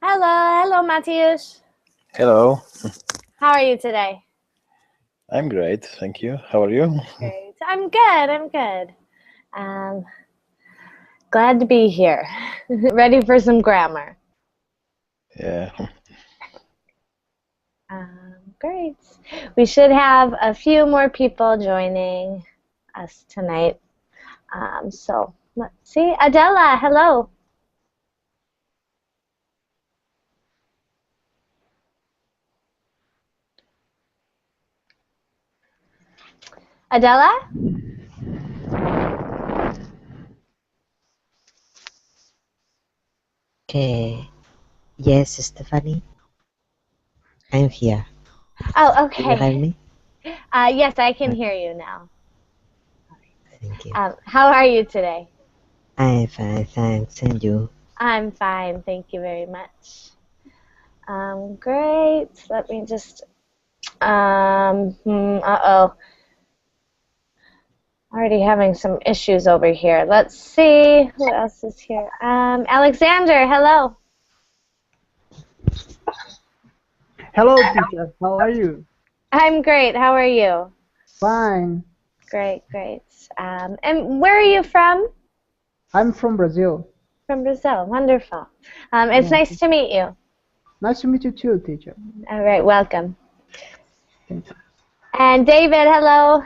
Hello, Matthias. Hello. How are you today? I'm great, thank you. How are you? Great. I'm good. Glad to be here. Ready for some grammar. Yeah. Great. We should have a few more people joining us tonight. So let's see. Adela, hello. Adela? Okay. Yes, Stephanie. I'm here. Oh, Can you hear okay. me? Yes, I can hear you now. Thank you. How are you today? I'm fine, thanks. And you? I'm fine, thank you very much. Great. Let me just. Already having some issues over here. Let's see who else is here. Alexander, hello. Hello, teacher. How are you? I'm great. How are you? Fine. Great. And where are you from? I'm from Brazil. From Brazil. Wonderful. It's nice to meet you. Nice to meet you too, teacher. All right, welcome. Thank you. And David, hello.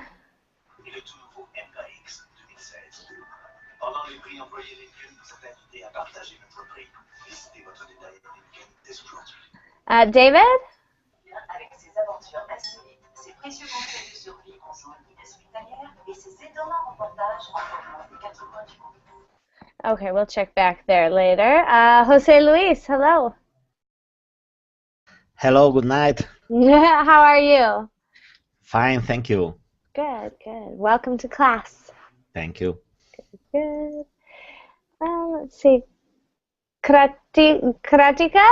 David? Avec ses aventures insolites, ses précieux conseils de survie concernant une vie hospitalière et ses étonnants reportages en provenance des quatre coins du monde. Okay, we'll check back there later. Jose Luis, hello. Hello, good night. How are you? Fine, thank you. Good. Welcome to class. Thank you. Good. Let's see. Kratika?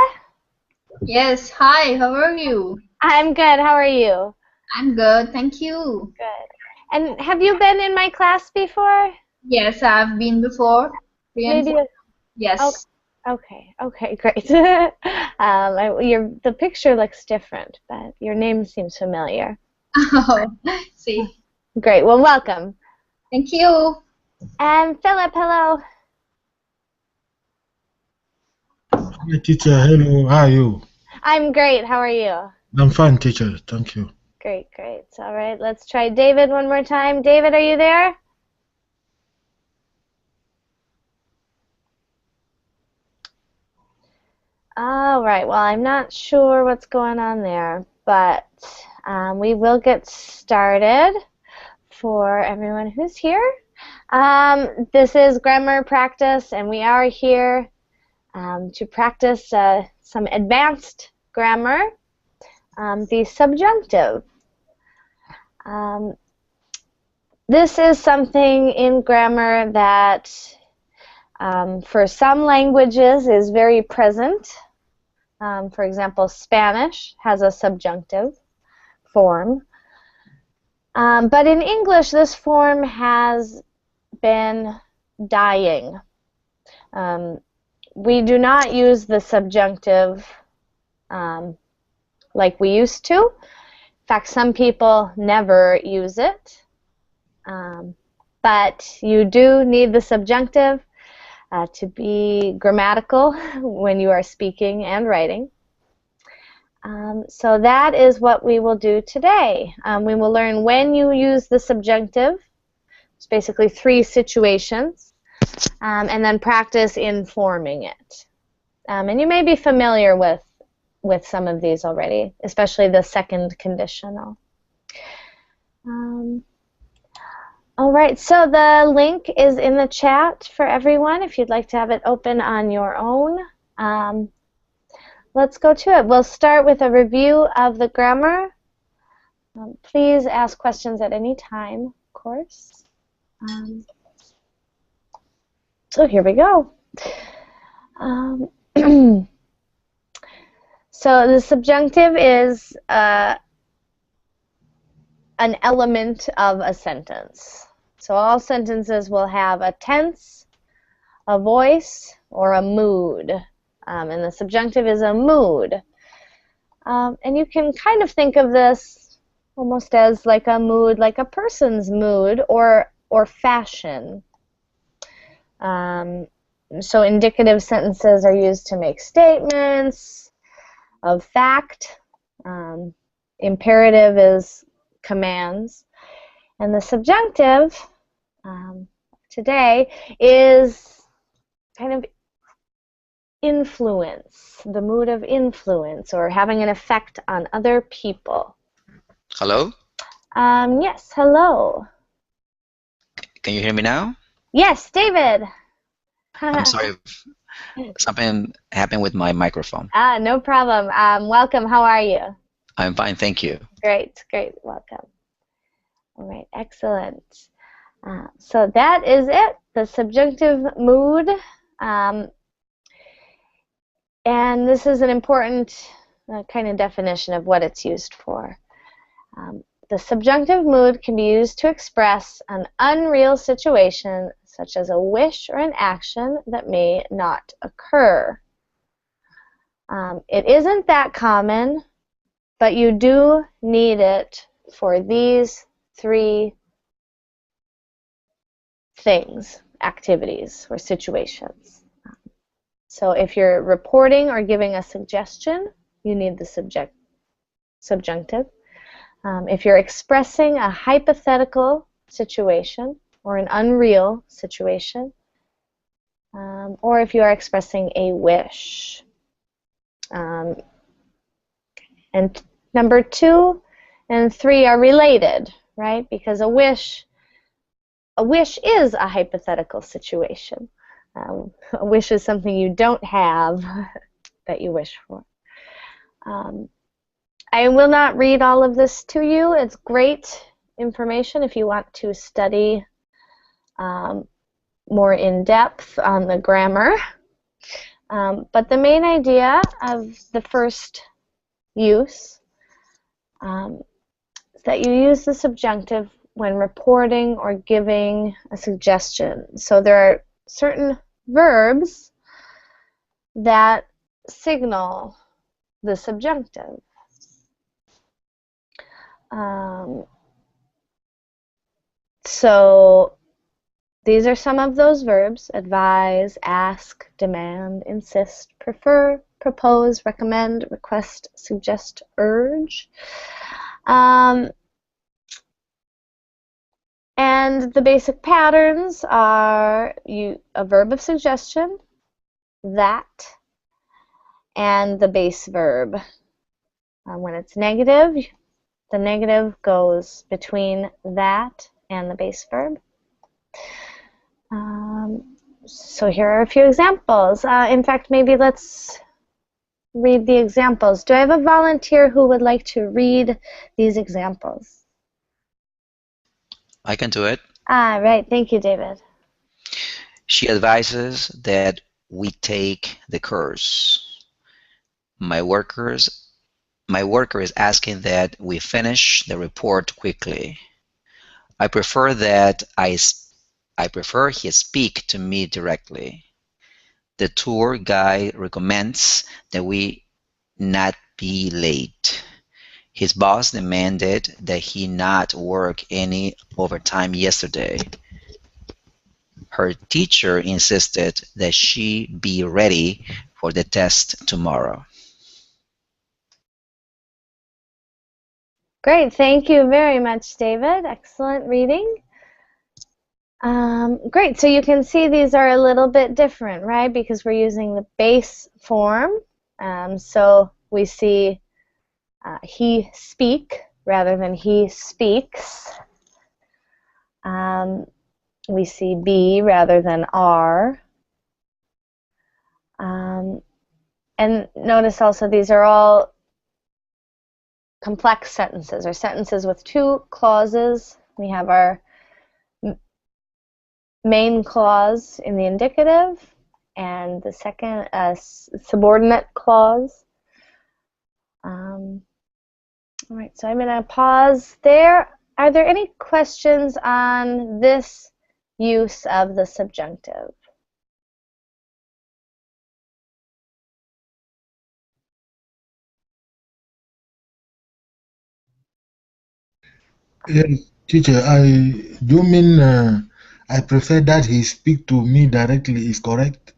Yes, hi, how are you? I'm good. How are you? I'm good, thank you. Good. And have you been in my class before? Yes, I've been before. Maybe. Yes. Okay, great. The picture looks different, but your name seems familiar. Oh, see. Great. Well, welcome. Thank you. And Philip, hello. Hi, teacher. Hello. How are you? I'm great. How are you? I'm fine, teacher. Thank you. Great. All right, let's try David one more time. David, are you there? All right, well, I'm not sure what's going on there, but we will get started for everyone who's here. This is grammar practice, and we are here to practice some advanced grammar, the subjunctive. This is something in grammar that for some languages is very present. For example, Spanish has a subjunctive form. But in English, this form has been dying. We do not use the subjunctive like we used to. In fact, some people never use it. But you do need the subjunctive to be grammatical when you are speaking and writing. So that is what we will do today. We will learn when you use the subjunctive. It's basically 3 situations, and then practice in forming it. And you may be familiar with some of these already, especially the second conditional. All right, so the link is in the chat for everyone if you'd like to have it open on your own. Let's go to it. We'll start with a review of the grammar. Please ask questions at any time, of course. So here we go. So the subjunctive is an element of a sentence. So all sentences will have a tense, a voice, or a mood. and the subjunctive is a mood. And you can kind of think of this almost as like a mood, like a person's mood or fashion. So indicative sentences are used to make statements of fact. Imperative is commands. And the subjunctive today is kind of influence, the mood of influence or having an effect on other people. Hello? Yes, hello. Can you hear me now? Yes, David. I'm sorry, something happened with my microphone. No problem. Welcome. How are you? I'm fine, thank you. Great, great. Welcome. All right, excellent. So that is it, the subjunctive mood. And this is an important kind of definition of what it's used for. The subjunctive mood can be used to express an unreal situation, such as a wish or an action that may not occur. It isn't that common, but you do need it for these three things, activities, or situations. So if you're reporting or giving a suggestion, you need the subjunctive. If you're expressing a hypothetical situation or an unreal situation, or if you are expressing a wish. And number 2 and 3 are related, right? Because a wish is a hypothetical situation. A wish is something you don't have that you wish for. I will not read all of this to you. It's great information if you want to study more in depth on the grammar. But the main idea of the first use is that you use the subjunctive when reporting or giving a suggestion. So there are certain verbs that signal the subjunctive. So these are some of those verbs: advise, ask, demand, insist, prefer, propose, recommend, request, suggest, urge. And the basic patterns are a verb of suggestion, that, and the base verb. When it's negative, the negative goes between that and the base verb. So here are a few examples. In fact, maybe let's read the examples. Do I have a volunteer who would like to read these examples? I can do it. Right. Thank you, David. She advises that we take the course. My worker is asking that we finish the report quickly. I prefer he speak to me directly. The tour guide recommends that we not be late. His boss demanded that he not work any overtime yesterday. Her teacher insisted that she be ready for the test tomorrow. Great. Thank you very much, David. Excellent reading. Great. So you can see these are a little bit different, right? Because we're using the base form. So we see he speak rather than he speaks. We see be rather than are. And notice also these are all complex sentences, or sentences with two clauses. We have our main clause in the indicative and the second subordinate clause. All right, so I'm going to pause there. Are there any questions on this use of the subjunctive? Yes, teacher, do you mean I prefer that he speak to me directly is correct?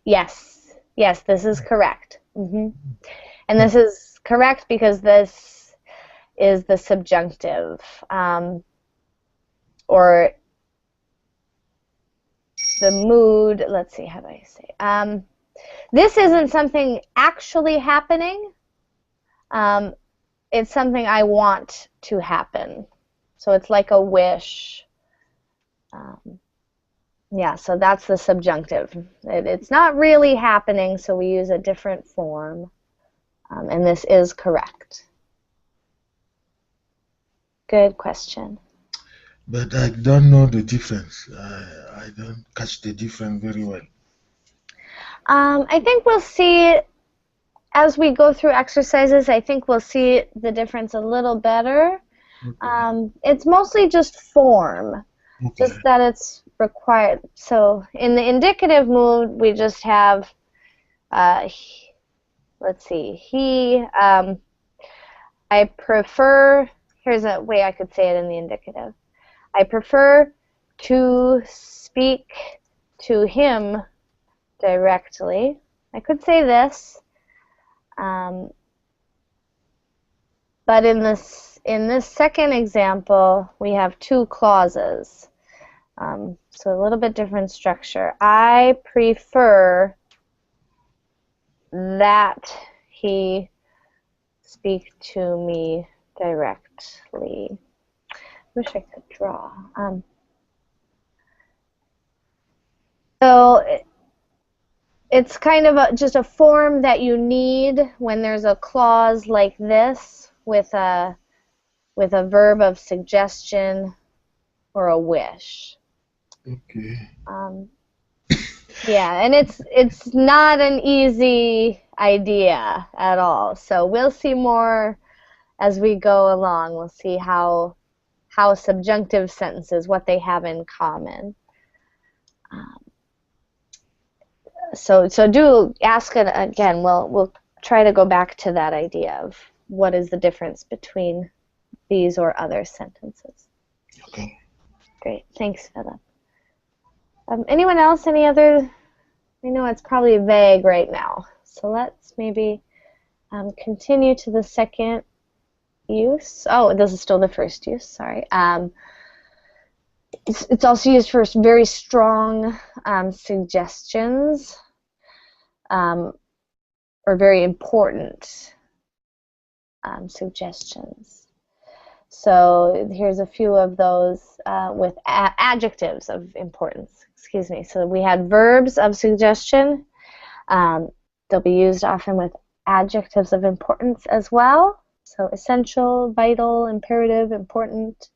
Yes, yes, this is correct. And this is correct because this is the subjunctive, or the mood. Let's see, how do I say? This isn't something actually happening. It's something I want to happen. So it's like a wish. Yeah, so that's the subjunctive. It's not really happening, so we use a different form. And this is correct. Good question. But I don't know the difference. I don't catch the difference very well. I think we'll see as we go through exercises. I think we'll see the difference a little better. Okay. It's mostly just form, just that it's required. So in the indicative mood, we just have, let's see, he, I prefer, here's a way I could say it in the indicative. I prefer to speak to him directly. I could say this, but in this second example, we have two clauses. So a little bit different structure. I prefer that he speak to me directly. Wish I could draw. So it's kind of just a form that you need when there's a clause like this with a verb of suggestion or a wish. Okay. Yeah, and it's not an easy idea at all. So we'll see more as we go along. We'll see how subjunctive sentences, what they have in common. So do ask it again. We'll try to go back to that idea of what is the difference between these or other sentences. Okay. Great, thanks, Philip. Anyone else? Any other? I know it's probably vague right now, so let's maybe continue to the second use. Oh, this is still the first use. Sorry. It's also used for very strong suggestions, or very important suggestions. So here's a few of those with adjectives of importance. Excuse me. So we had verbs of suggestion. They'll be used often with adjectives of importance as well. So essential, vital, imperative, important.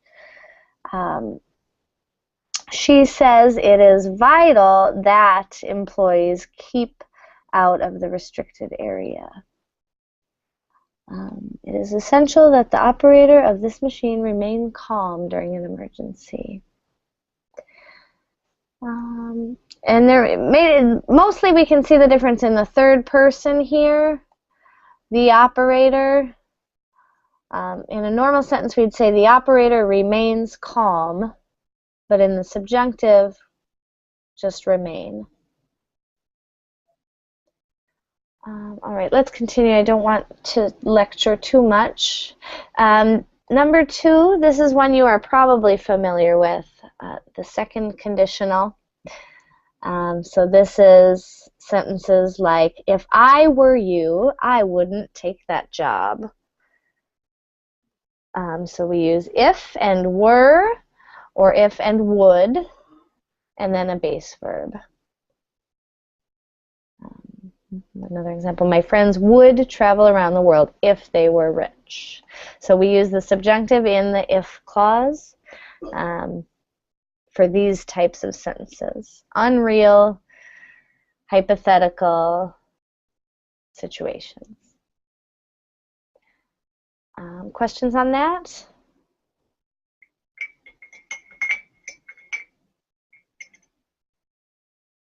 She says it is vital that employees keep out of the restricted area. It is essential that the operator of this machine remain calm during an emergency. And mostly we can see the difference in the third person here. The operator. In a normal sentence, we'd say the operator remains calm, but in the subjunctive, just remain. All right, let's continue. I don't want to lecture too much. Number 2, this is one you are probably familiar with, the second conditional. So this is sentences like, if I were you, I wouldn't take that job. So we use if and were, or if and would, and then a base verb. Another example, my friends would travel around the world if they were rich. So we use the subjunctive in the if clause for these types of sentences. Unreal, hypothetical situations. Questions on that?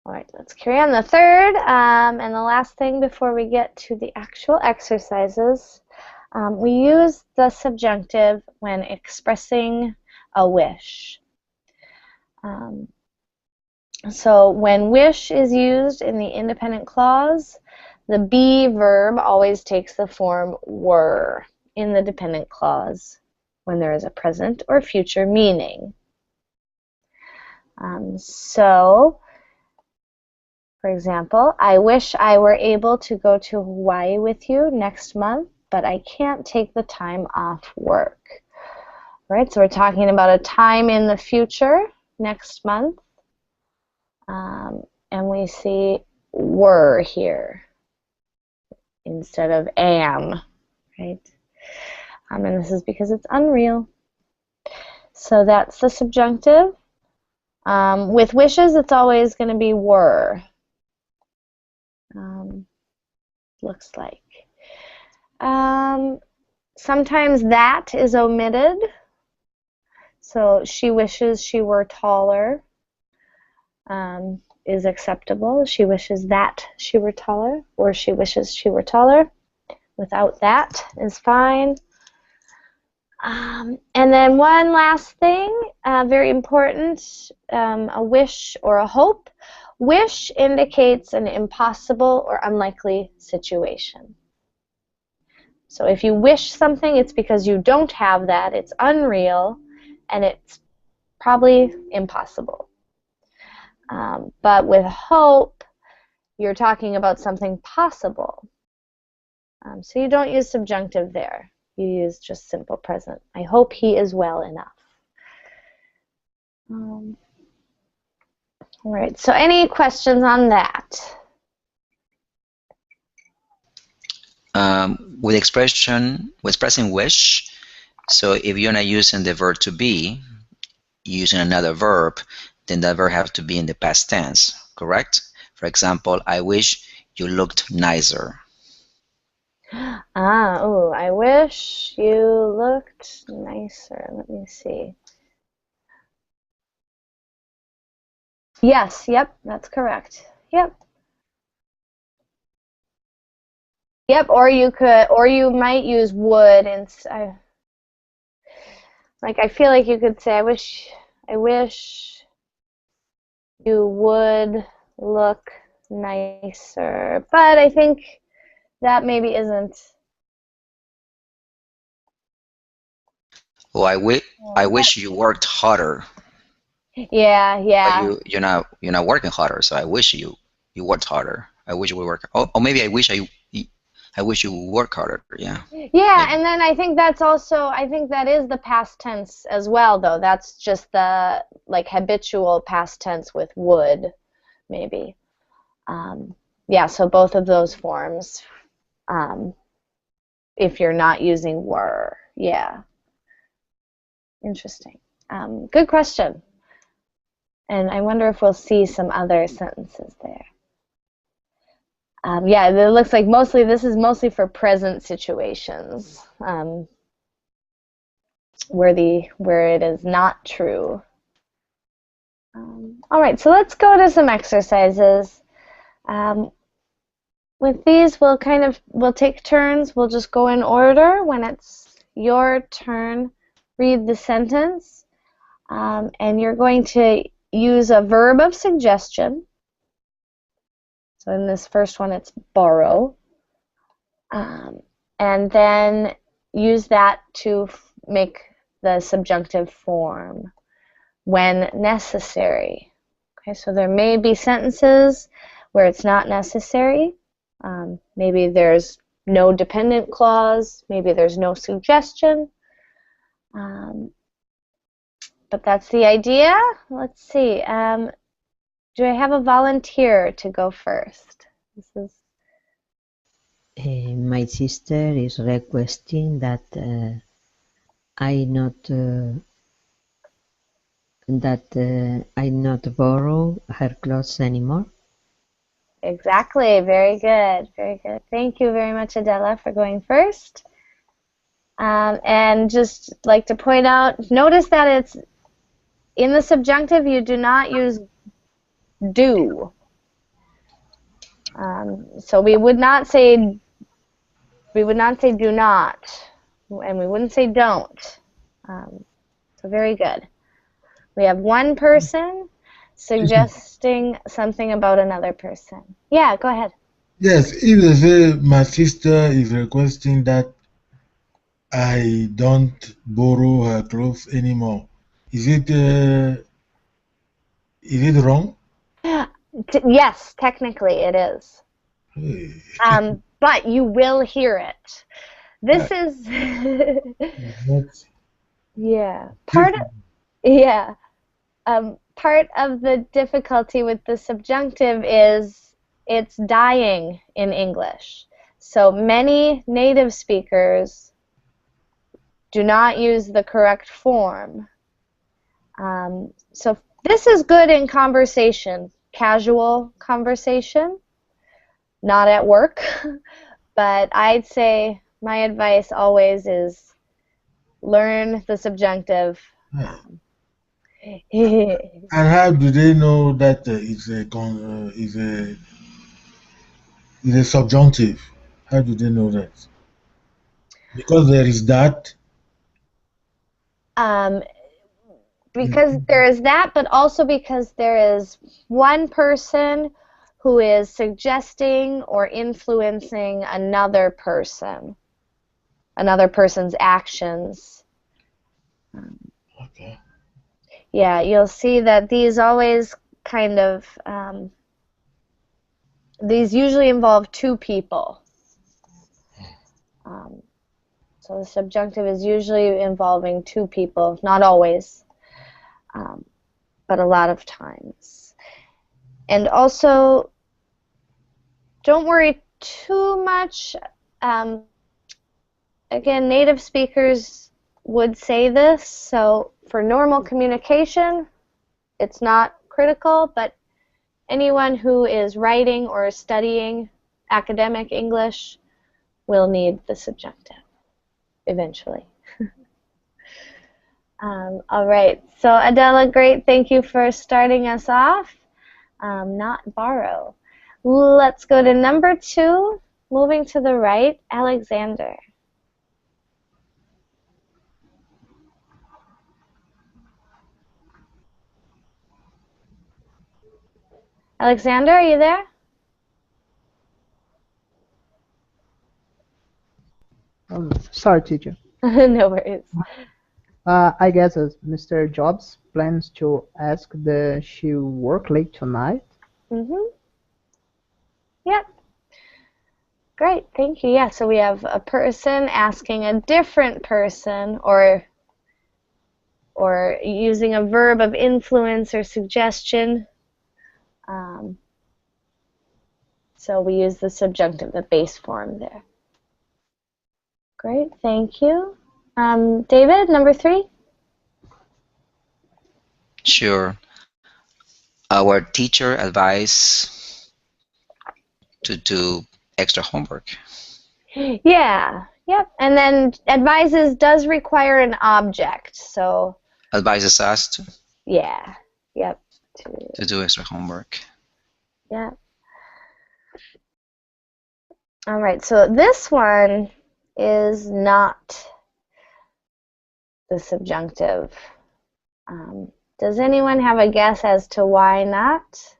All right, let's carry on. The third and the last thing before we get to the actual exercises We use the subjunctive when expressing a wish. So when wish is used in the independent clause, the be verb always takes the form were in the dependent clause when there is a present or future meaning. So, for example, I wish I were able to go to Hawaii with you next month, but I can't take the time off work. Right, so we're talking about a time in the future, next month, and we see were here instead of am, right? And this is because it's unreal. So that's the subjunctive. With wishes, it's always going to be were. Looks like. Sometimes that is omitted. So she wishes she were taller is acceptable. She wishes that she were taller, or she wishes she were taller. Without that is fine. And then one last thing, very important, a wish or a hope. Wish indicates an impossible or unlikely situation. So if you wish something, it's because you don't have that, it's unreal, and it's probably impossible. But with hope, you're talking about something possible. So you don't use subjunctive there. You use just simple present. I hope he is well enough. All right, so any questions on that? With expressing wish, so if you're not using the verb to be, using another verb, then that verb has to be in the past tense, correct? For example, I wish you looked nicer. I wish you looked nicer. Let me see. Yes, yep, that's correct. Yep. Yep, or you might use would, and I feel like you could say, I wish you would look nicer. But I think that maybe isn't. Oh, I wish you worked harder. Yeah, yeah. But you're not working harder, so I wish you worked harder. I wish we work. Or maybe I wish you work harder. Yeah. Yeah, Maybe. and then I think that's also, I think that is the past tense as well, though. That's just the habitual past tense with would, maybe. Yeah, so both of those forms, if you're not using were. Yeah. Interesting. Good question. And I wonder if we'll see some other sentences there. Yeah, it looks like this is mostly for present situations, where it is not true. All right, so let's go to some exercises. With these, we'll take turns. We'll just go in order. When it's your turn, read the sentence, and you're going to use a verb of suggestion. So in this first one, it's borrow. And then use that to make the subjunctive form when necessary. Okay, so there may be sentences where it's not necessary. Maybe there's no dependent clause. Maybe there's no suggestion. But that's the idea. Let's see. Do I have a volunteer to go first? My sister is requesting that I not borrow her clothes anymore. Exactly. Very good. Very good. Thank you very much, Adela, for going first. And just like to point out, notice that it's in the subjunctive. You do not use do. So we would not say do not. and we wouldn't say don't. So very good. We have one person suggesting something about another person. Yeah, go ahead. Yes, if they say my sister is requesting that I don't borrow her clothes anymore, is it wrong? Yes, technically it is. Hey, But you will hear it. This is not yeah. different. Part of the difficulty with the subjunctive is it's dying in English. So many native speakers do not use the correct form. So this is good in conversation, casual conversation, not at work. But I'd say my advice always is learn the subjunctive. And how do they know that it's a subjunctive? How do they know that? Because there is that. Because there is that, but also because there is one person who is suggesting or influencing another person's actions. Okay. Yeah, you'll see that these always kind of, these usually involve two people. So the subjunctive is usually involving two people, not always, but a lot of times. And also, don't worry too much. Again, native speakers would say this, so for normal communication, it's not critical, but anyone who is writing or studying academic English will need the subjunctive eventually. All right, so Adela, great. Thank you for starting us off. Not borrow. Let's go to number 2, moving to the right, Alexander. Alexander, are you there? Sorry, teacher. No worries. I guess Mr. Jobs plans to ask that she work late tonight. Yep. Great, thank you. Yeah, so we have a person asking a different person, or using a verb of influence or suggestion. So we use the subjunctive, the base form there. Great, thank you. David, number 3? Sure. Our teacher advised to do extra homework. Yeah, yep. And then advises does require an object, so Advises us to yeah, yep. do extra homework. Yeah. All right, so this one is not the subjunctive. Does anyone have a guess as to why not?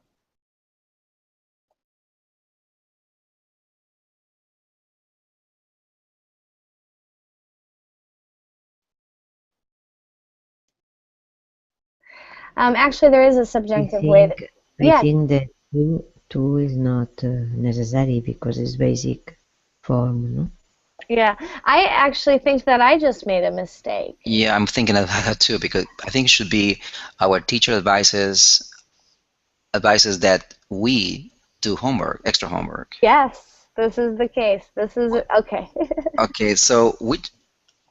Actually, there is a subjunctive way. I think that two is not necessary because it's basic form, no? Yeah, I actually think that I just made a mistake. Yeah, I'm thinking of that too, because I think it should be our teacher advises that we do homework, extra homework. Yes, this is the case. This is okay. Okay, so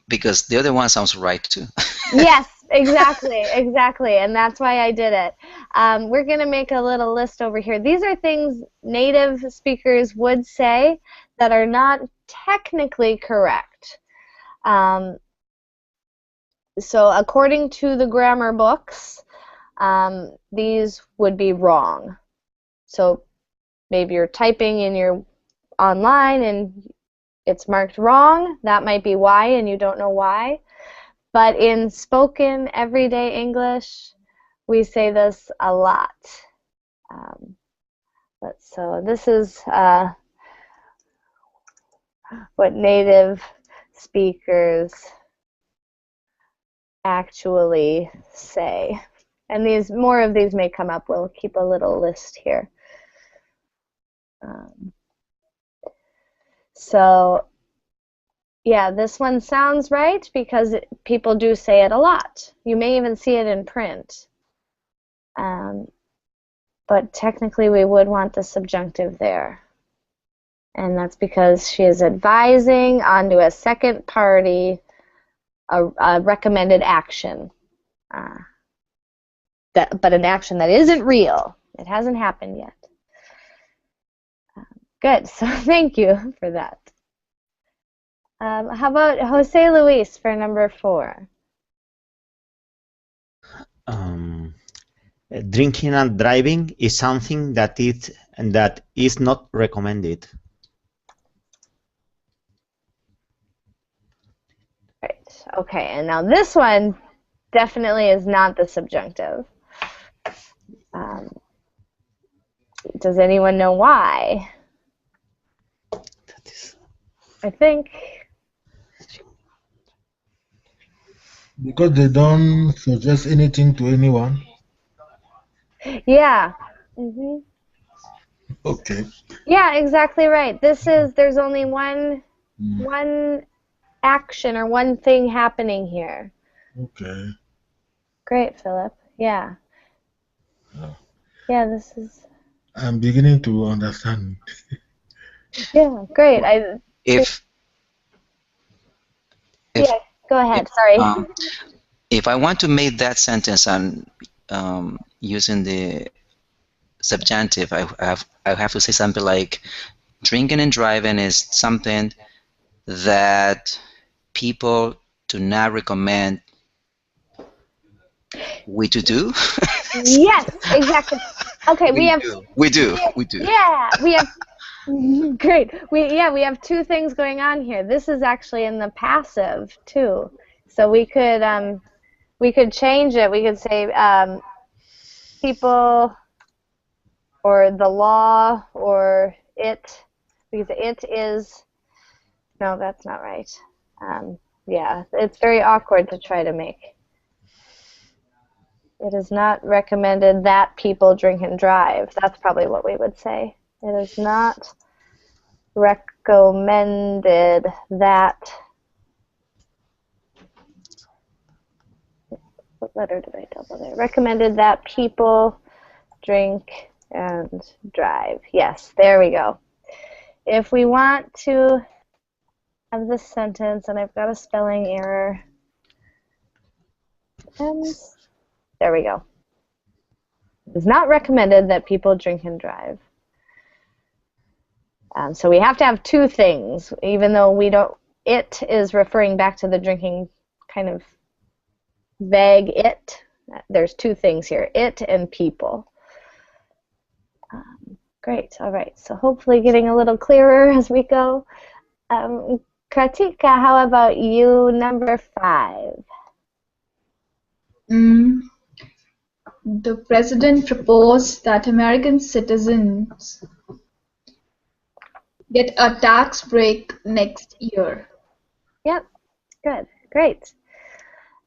because the other one sounds right too. Yes, exactly, and that's why I did it. We're going to make a little list over here. These are things native speakers would say that are not technically correct. So according to the grammar books, these would be wrong. So maybe you're typing in your online and it's marked wrong. That might be why, and you don't know why. But in spoken everyday English, we say this a lot. So this is what native speakers actually say. And more of these may come up. We'll keep a little list here. So yeah, this one sounds right because people do say it a lot. You may even see it in print. But technically we would want the subjunctive there. And that's because she is advising onto a second party a recommended action. But an action that isn't real. It hasn't happened yet. Good, so thank you for that. How about Jose Luis for number 4? Drinking and driving is something that is not recommended. Right. Okay, and now this one definitely is not the subjunctive. Does anyone know why? I think Because they don't suggest anything to anyone. yeah. Okay. Yeah, exactly right. There's only one action or one thing happening here. Okay. Great, Philip. Yeah. Oh. Yeah, this is. I'm beginning to understand. Yeah, great. Yeah, go ahead. Sorry. If I want to make that sentence on using the subjunctive, I have to say something like, drinking and driving is something that people do not recommend we to do. Yes, exactly. Okay, we do. Yeah, we have. Great. We have two things going on here. This is actually in the passive too, so we could change it. We could say people, or the law, or it, because it is. No, that's not right. Yeah, it's very awkward to try to make. It is not recommended that people drink and drive. That's probably what we would say. It is not recommended that. What letter did I double there? Recommended that people drink and drive. Yes, there we go. If we want to have this sentence, and I've got a spelling error. There we go. It is not recommended that people drink and drive. So we have to have two things, even though we don't. It is referring back to the drinking kind of vague it. There's two things here, it and people. Great, all right, so hopefully getting a little clearer as we go. Kratika, how about you, number 5? The president proposed that American citizens get a tax break next year. Yep, good, great.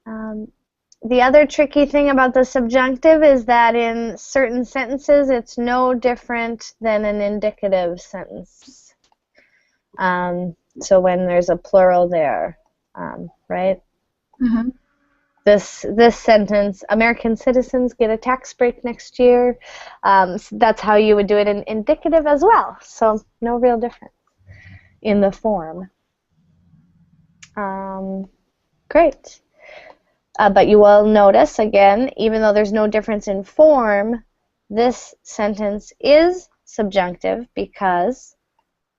The other tricky thing about the subjunctive is that in certain sentences it's no different than an indicative sentence. So when there's a plural there, right? Mm-hmm. This sentence, American citizens get a tax break next year, that's how you would do it in indicative as well. So no real difference in the form. Great. But you will notice, again, even though there's no difference in form, this sentence is subjunctive because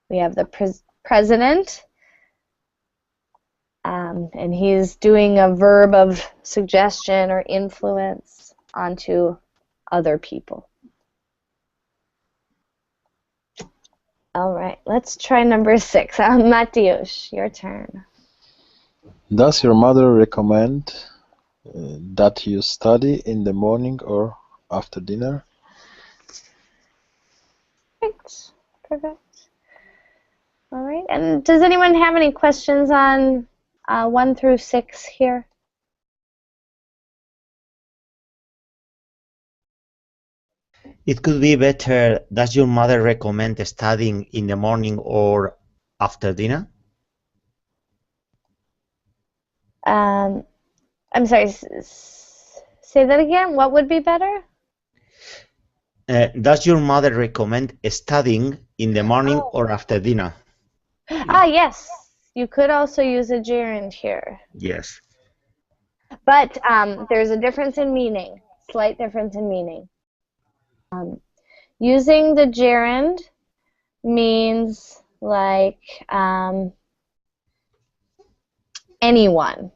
we have the president, and he's doing a verb of suggestion or influence onto other people. All right, let's try number 6. Mateusz, your turn. Does your mother recommend that you study in the morning or after dinner? Perfect. Perfect. All right, and does anyone have any questions on 1 through 6 here? It could be better, does your mother recommend studying in the morning or after dinner? I'm sorry, say that again. What would be better? Does your mother recommend studying in the morning Oh. or after dinner? Yes. You could also use a gerund here. Yes. But there's a difference in meaning, slight difference in meaning. Using the gerund means like anyone,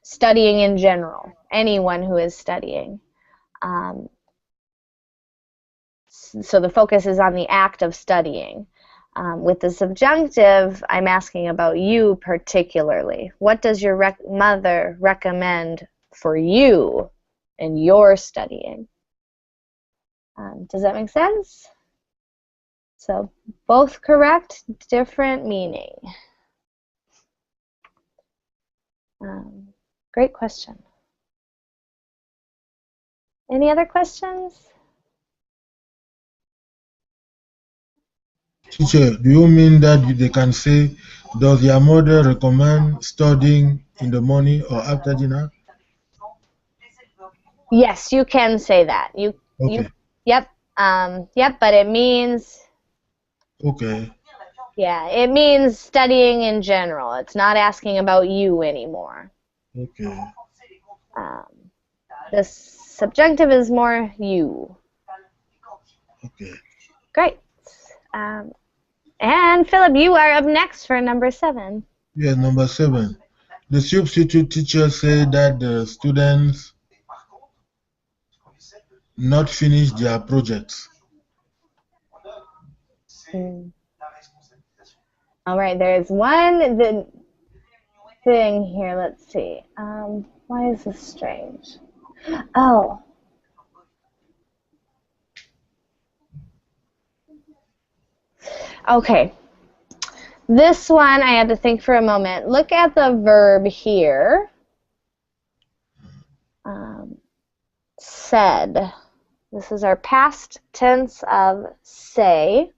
studying in general, anyone who is studying. So the focus is on the act of studying. With the subjunctive, I'm asking about you particularly. What does your mother recommend for you in your studying? Does that make sense? So both correct, different meaning. Great question. Any other questions? Teacher, do you mean that they can say, does your mother recommend studying in the morning or after dinner? Yes, you can say that. Okay. Yep, but it means, Okay. yeah, it means studying in general. It's not asking about you anymore. Okay. The subjunctive is more you. Okay. Great. And Philip, you are up next for number 7. Yeah, number 7. The substitute teacher said that the students not finish their projects. All right, there's one thing here. Let's see. Why is this strange? Oh. Okay. This one I had to think for a moment. Look at the verb here. Said. This is our past tense of say.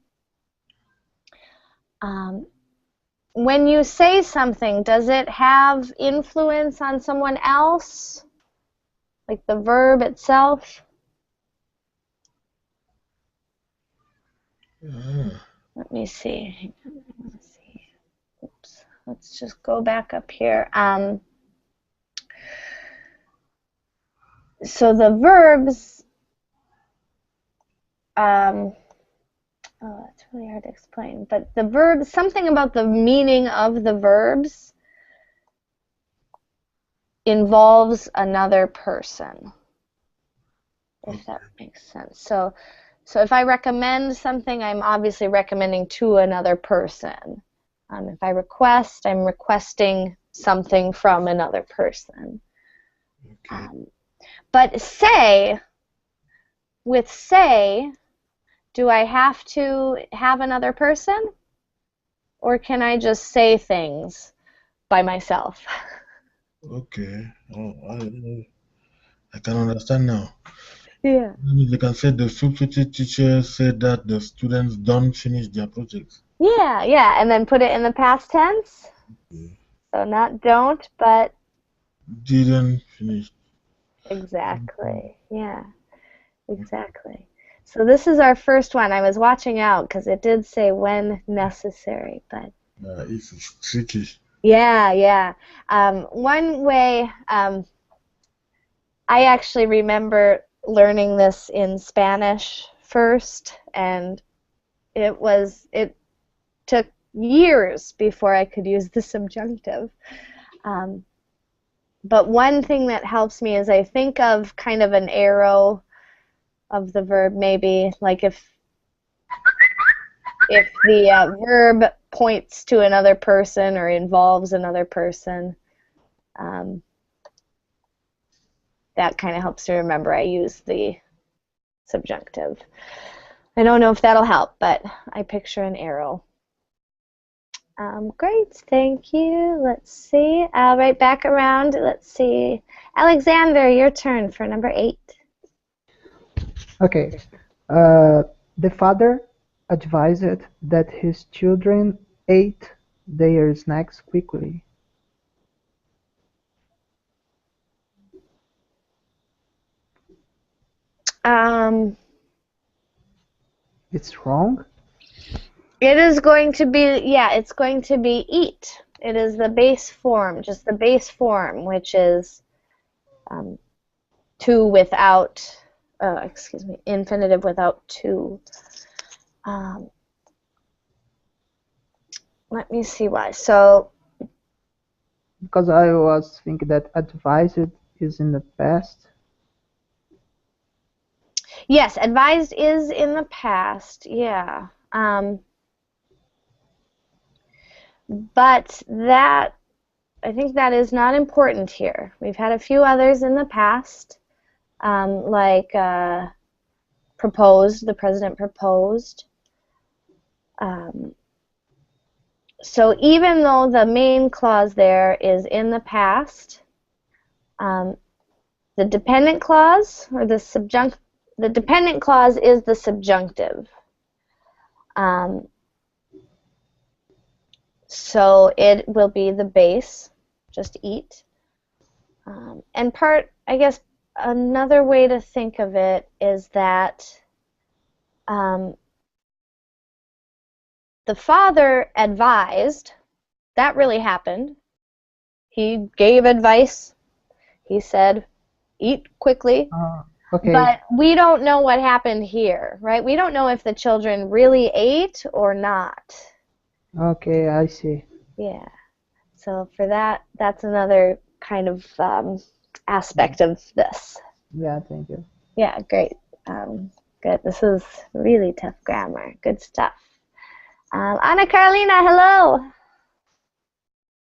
When you say something, does it have influence on someone else? Like the verb itself? Let me see. Oops. Let's just go back up here. So the verbs, oh, that's really hard to explain. But the verbs, something about the meaning of the verbs involves another person, if that makes sense. So if I recommend something, I'm obviously recommending to another person. If I request, I'm requesting something from another person. Okay. But with say, do I have to have another person? Or can I just say things by myself? Okay. Oh, I can understand now. Yeah. They can say the substitute teacher said that the students don't finish their projects. Yeah, and then put it in the past tense. Okay. So not don't, but Didn't finish. exactly. Yeah, exactly. So this is our first one. I was watching out because it did say when necessary, but It's tricky. yeah. One way, I actually remember learning this in Spanish first, and it took years before I could use the subjunctive. But one thing that helps me is I think of kind of an arrow of the verb, maybe like if if the verb points to another person or involves another person. That kind of helps me remember I use the subjunctive. I don't know if that'll help, but I picture an arrow. Great, thank you. Let's see. Right back around. Let's see. Alexander, your turn for number 8. Okay. The father advised that his children ate their snacks quickly. It's wrong? It is going to be, yeah, it's going to be eat. It is the base form, just the base form, which is to without, excuse me, infinitive without to. Let me see why. So, Because I was thinking that advised is in the past. yes, advised is in the past, yeah. But that, I think that is not important here. We've had a few others in the past, like proposed, the president proposed. So even though the main clause there is in the past, the dependent clause or the dependent clause is the subjunctive. So it will be the base, just eat. And I guess another way to think of it is that the father advised, that really happened. He gave advice. He said, eat quickly. Okay. But we don't know what happened here, right? We don't know if the children really ate or not. Okay, I see. Yeah. So for that, that's another kind of aspect of this. Yeah, thank you. Yeah, great. Good. This is really tough grammar. Good stuff. Anna Carolina, hello.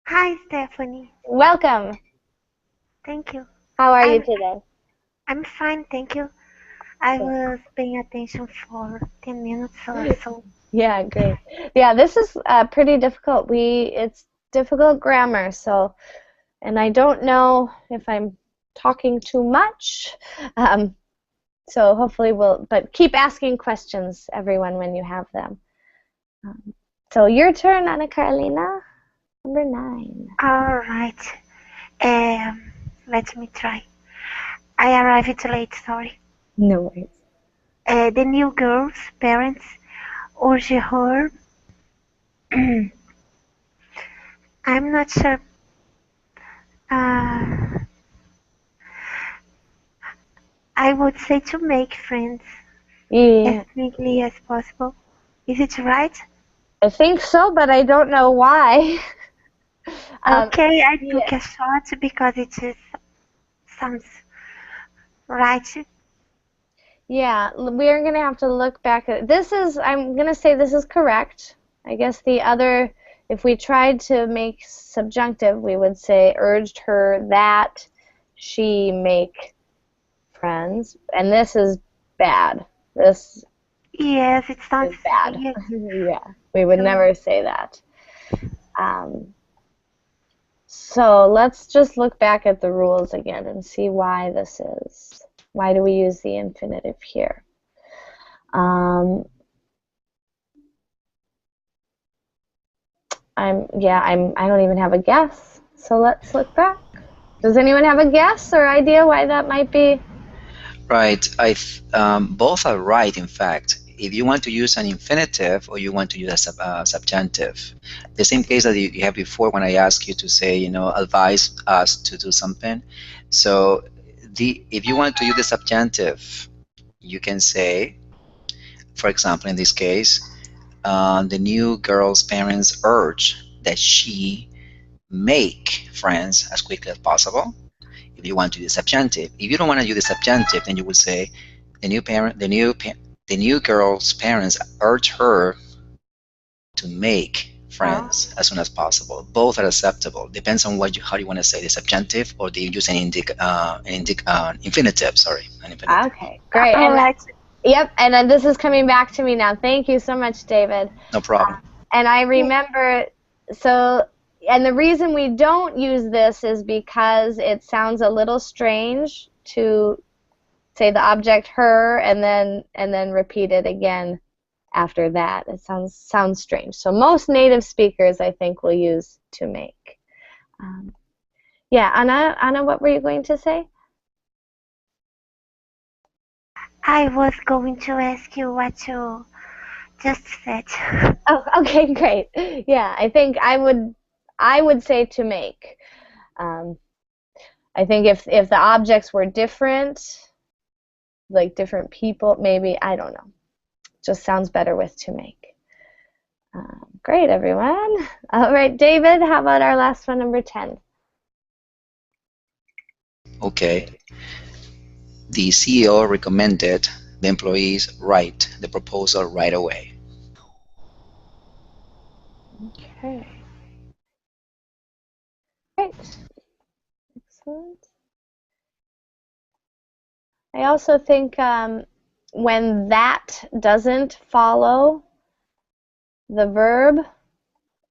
Hi, Stephanie. Welcome. Thank you. How are you today? I'm fine, thank you. I was paying attention for 10 minutes or so. Yeah, great. Yeah, this is pretty difficult. It's difficult grammar, so, and I don't know if I'm talking too much. So hopefully but keep asking questions, everyone, when you have them. So your turn, Anna Carolina, number 9. All right. Let me try. I arrived late, sorry. No worries. The new girl's parents urged her. I'm not sure. I would say to make friends as quickly as possible. Is it right? I think so, but I don't know why. Okay, I took a shot because it sounds right. Yeah, we're going to have to look back at this. I'm going to say this is correct. I guess the other, if we tried to make subjunctive, we would say urged her that she make friends. And this is bad. This Yes, it sounds is bad. weird. Yeah, we would never say that. So let's just look back at the rules again and see why this is. Why do we use the infinitive here? I don't even have a guess. So let's look back. Does anyone have a guess or idea why that might be? Right. Both are right, in fact. If you want to use an infinitive or you want to use a subjunctive, the same case that you had before when I asked you to say, advise us to do something. So if you want to use the subjunctive, you can say, for example, in this case, the new girl's parents urge that she make friends as quickly as possible. If you want to use the subjunctive. If you don't want to use the subjunctive, then you would say the new girl's parents urge her to make friends as soon as possible. Both are acceptable. Depends on how you want to say the subjunctive, or do you use an infinitive? Sorry, an infinitive. Okay, great. All And right. yep, and then this is coming back to me now. Thank you so much, David. No problem. And I remember, and the reason we don't use this is because it sounds a little strange to say the object her and then repeat it again after that. It sounds strange. So most native speakers, I think, will use to make. Yeah, Anna, what were you going to say? I was going to ask you what you just said. Oh, okay, great. Yeah, I think I would say to make. I think if the objects were different, like different people, maybe, I don't know. Just sounds better with to make. Great, everyone. All right, David, how about our last one, number 10? Okay. The CEO recommended the employees write the proposal right away. Okay. Great. Excellent. I also think when that doesn't follow the verb,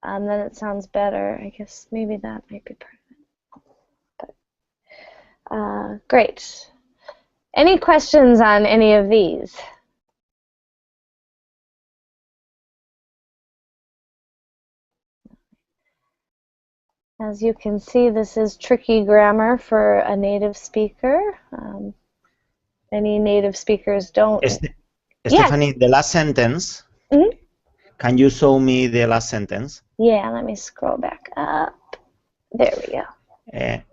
then it sounds better. I guess maybe that might be perfect. But, great. Any questions on any of these? As you can see, this is tricky grammar for a native speaker. Many native speakers don't. Stephanie, the last sentence. Mm-hmm. Can you show me the last sentence? Yeah, let me scroll back up. There we go.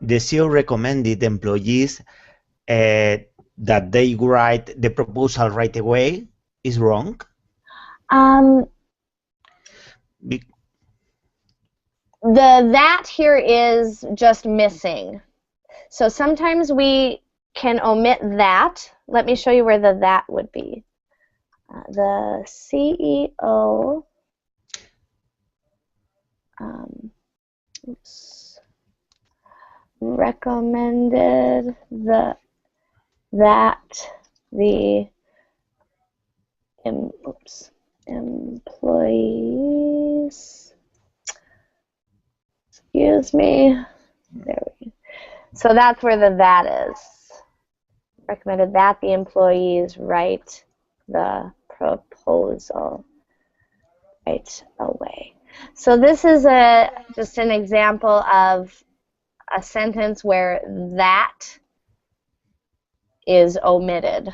The CEO recommended employees that they write the proposal right away is wrong. That here is just missing. So sometimes we can omit that. Let me show you where the that would be. The CEO recommended that the employees, excuse me, there we go. So that's where the that is. Recommended that the employees write the proposal right away. So this is just an example of a sentence where that is omitted.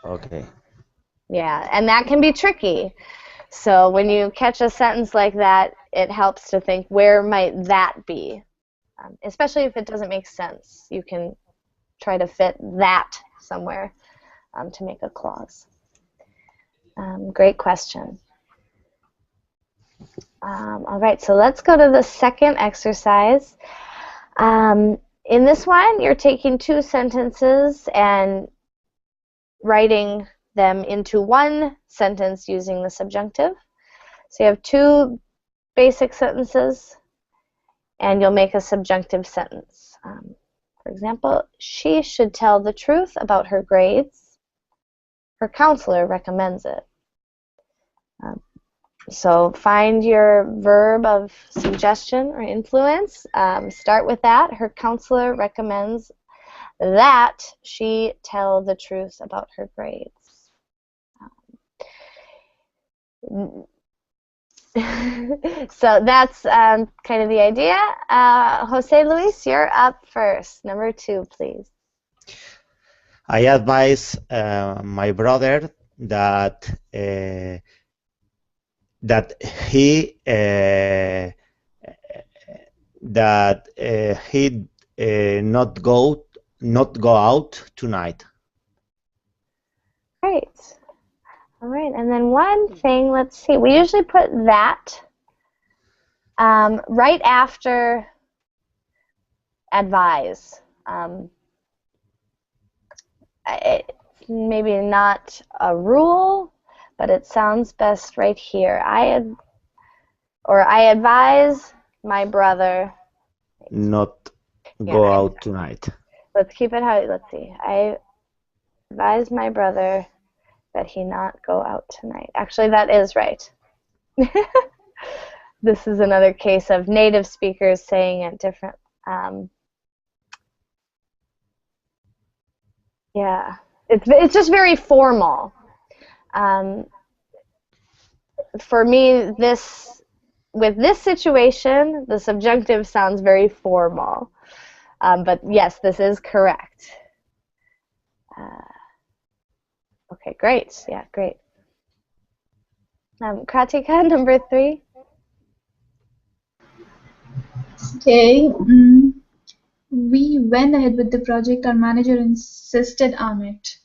Okay. Yeah, and that can be tricky. So when you catch a sentence like that, it helps to think, where might that be? Especially if it doesn't make sense. You can try to fit that somewhere to make a clause. Great question. All right, so let's go to the second exercise. In this one, you're taking two sentences and writing them into one sentence using the subjunctive. So you have two basic sentences, and you'll make a subjunctive sentence. For example, she should tell the truth about her grades. Her counselor recommends it. So find your verb of suggestion or influence. Start with that. Her counselor recommends that she tell the truth about her grades. So that's kind of the idea. Jose Luis, you're up first. Number 2, please. I advise my brother that he not go out tonight. Great. All right, and then one thing, let's see. We usually put that right after advise. Maybe not a rule, but it sounds best right here. I Or I advise my brother. Not Yeah, go out tonight. let's keep it how. Let's see. I advise my brother that he not go out tonight. Actually, that is right. This is another case of native speakers saying it different. Yeah, it's just very formal. For me, with this situation, the subjunctive sounds very formal. But yes, this is correct. Okay, great. Yeah, great. Kratika, number 3. Okay. We went ahead with the project. Our manager insisted on it.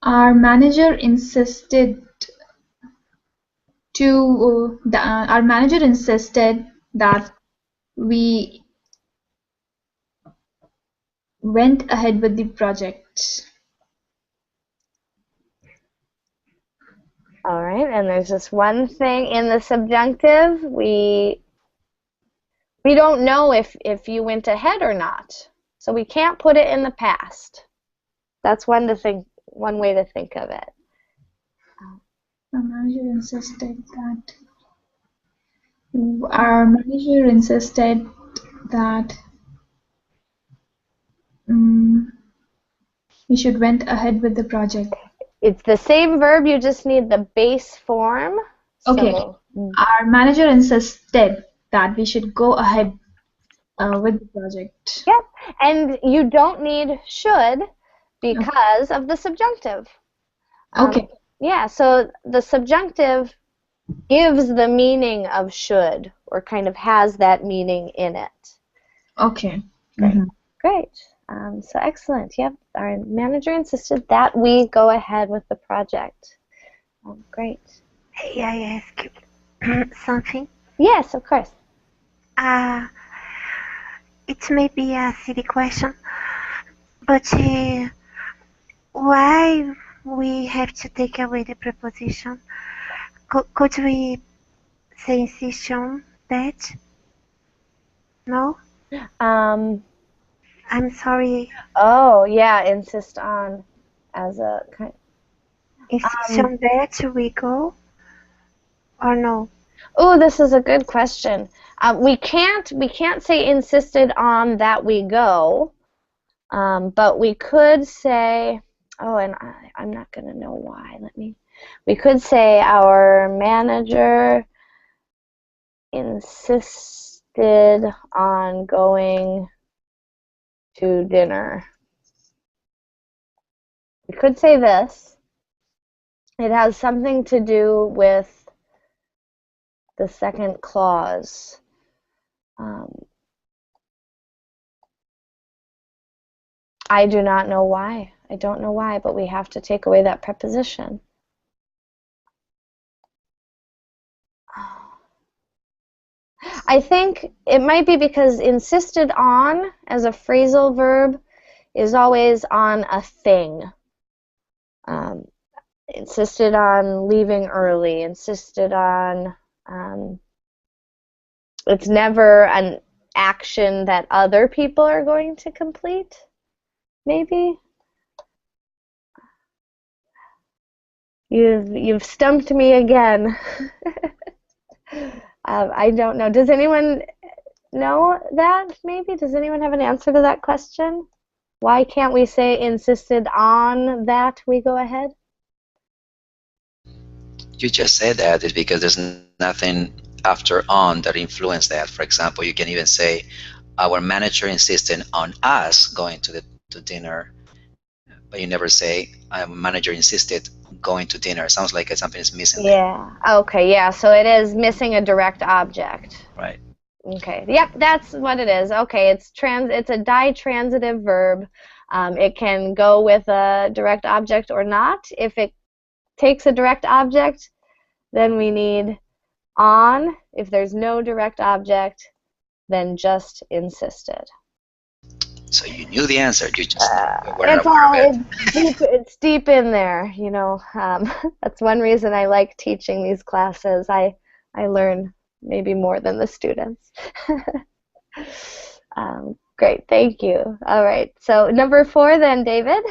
Our manager insisted our manager insisted that we went ahead with the project. All right, and there's just one thing in the subjunctive. We don't know if you went ahead or not, so we can't put it in the past. That's one way to think of it. Our manager insisted that our manager insisted that we should went ahead with the project. It's the same verb, you just need the base form. Okay. So, our manager insisted that we should go ahead with the project. Yep, and you don't need should because of the subjunctive. Okay. Yeah, so the subjunctive gives the meaning of should, or kind of has that meaning in it. Okay. Great. Great. So excellent. Yep, our manager insisted that we go ahead with the project. Great. Hey, I ask you something? Yes, of course. It may be a silly question, but why we have to take away the preposition? Could we say insist on that? No? I'm sorry. Oh, yeah, insist on as a kind. Insist on that we go or no? Oh, this is a good question. We can't say insisted on that we go, but we could say, oh, and I'm not gonna know why. We could say our manager insisted on going to dinner. We could say this. It has something to do with the second clause. I do not know why. I don't know why, but we have to take away that preposition. I think it might be because insisted on as a phrasal verb is always on a thing. Insisted on leaving early, insisted on, it's never an action that other people are going to complete, maybe? You've stumped me again. I don't know. Does anyone know that, maybe? Does anyone have an answer to that question? Why can't we say insisted on that we go ahead? You just said that is because there's nothing after on that influenced that. For example, you can even say our manager insisted on us going to dinner, but you never say our manager insisted going to dinner. It sounds like something is missing there. Yeah. Okay, yeah, so it is missing a direct object. Right. Okay. Yep, that's what it is. Okay, it's a ditransitive verb. It can go with a direct object or not. If it takes a direct object, then we need on. If there's no direct object, then just insisted. So you knew the answer, you just weren't It's aware of it. it's deep in there, you know. That's one reason I like teaching these classes. I learn maybe more than the students. Great, thank you. All right, so number 4 then, David.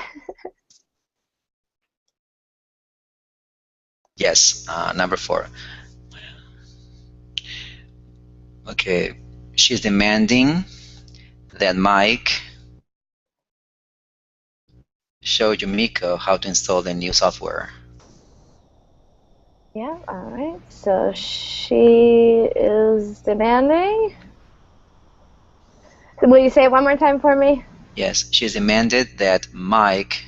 Yes, number 4. Okay, she's demanding that Mike show Yumiko how to install the new software. Yeah, all right. So she is demanding. Will you say it one more time for me? Yes, she's demanded that Mike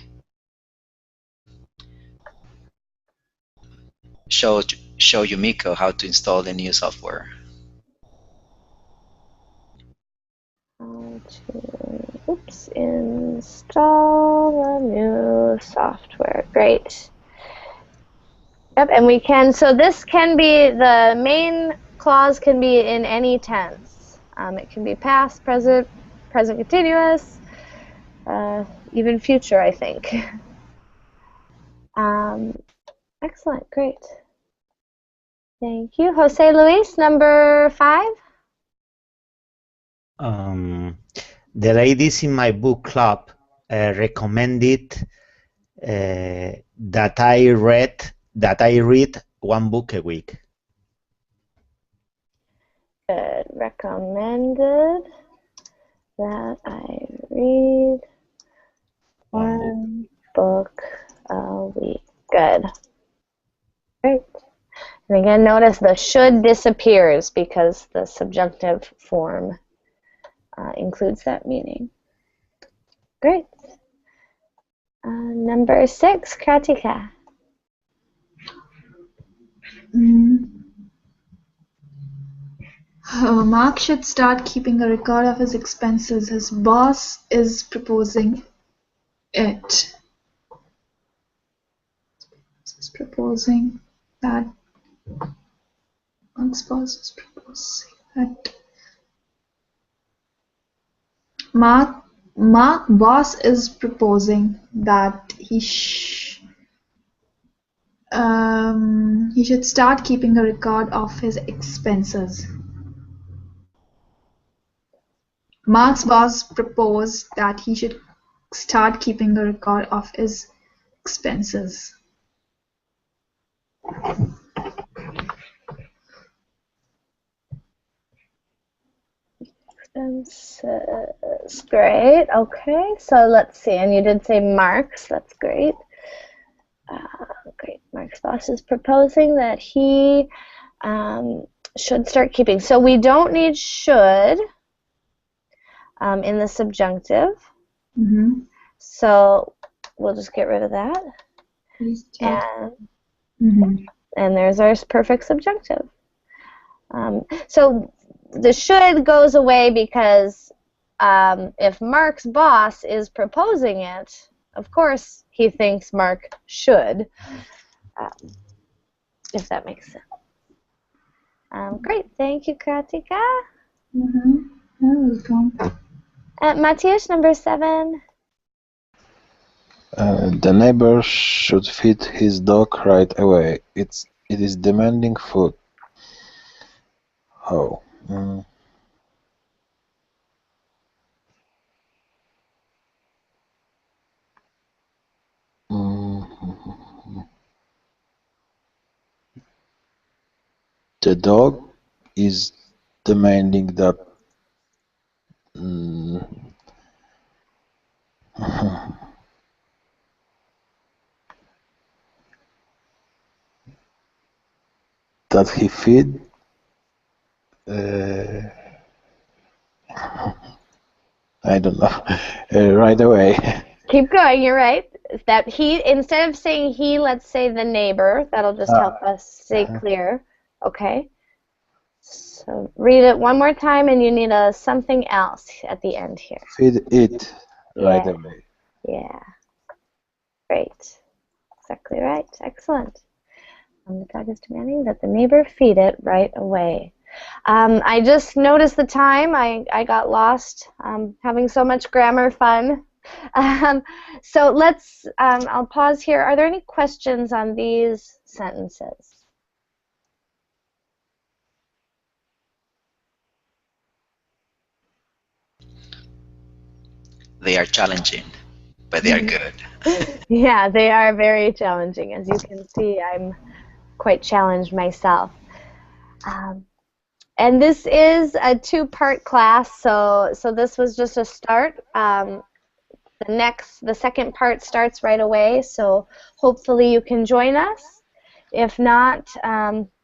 show Yumiko how to install the new software. Install a new software. Great. Yep, and we can, so this can be, the main clause can be in any tense. It can be past, present, present continuous, even future, I think. Excellent, great. Thank you. Jose Luis, number 5. The ladies in my book club recommended that I read one book a week. Good. Recommended that I read one book a week. Good. Great. And again, notice the should disappears because the subjunctive form includes that meaning. Great. Number 6, Kratika. Mark should start keeping a record of his expenses. His boss is proposing it. Is proposing that. Mark's boss is proposing that. Mark boss is proposing that he should start keeping a record of his expenses. Mark's boss proposed that he should start keeping a record of his expenses. Expenses. Great. Okay. So let's see. And you did say Mark's. That's great. Great. Mark's boss is proposing that he should start keeping. So we don't need should in the subjunctive. Mm-hmm. So we'll just get rid of that. And there's our perfect subjunctive. So the should goes away because if Mark's boss is proposing it, of course he thinks Mark should, if that makes sense. Great, thank you, Kratika. You're welcome. Matthias, number 7. The neighbor should feed his dog right away. It is demanding food. Oh. The dog is demanding that that he feed I don't know right away. Keep going, you're right. That he, instead of saying he, let's say the neighbor. That'll just help us stay clear. Okay. So read it one more time, and you need a something else at the end here. Feed it right away. Yeah. Great. Exactly right. Excellent. The dog is demanding that the neighbor feed it right away. I just noticed the time. I got lost having so much grammar fun. So let's, I'll pause here. Are there any questions on these sentences? They are challenging, but they are good. Yeah, they are very challenging. As you can see, I'm quite challenged myself. And this is a two-part class, so this was just a start. The second part starts right away, so hopefully you can join us. If not,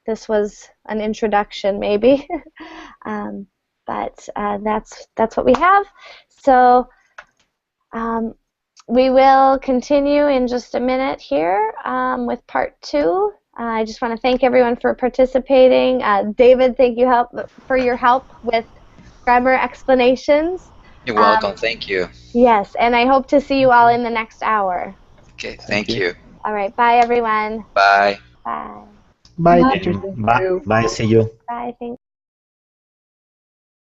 this was an introduction maybe. But that's what we have. So we will continue in just a minute here with part 2. I just want to thank everyone for participating. David, thank you for your help with grammar explanations. You're welcome. Thank you. Yes, and I hope to see you all in the next hour. Okay, thank you. All right, bye everyone. Bye. Bye. Bye, Bye. teachers. Thank Bye. you. Bye. See you. Bye, thank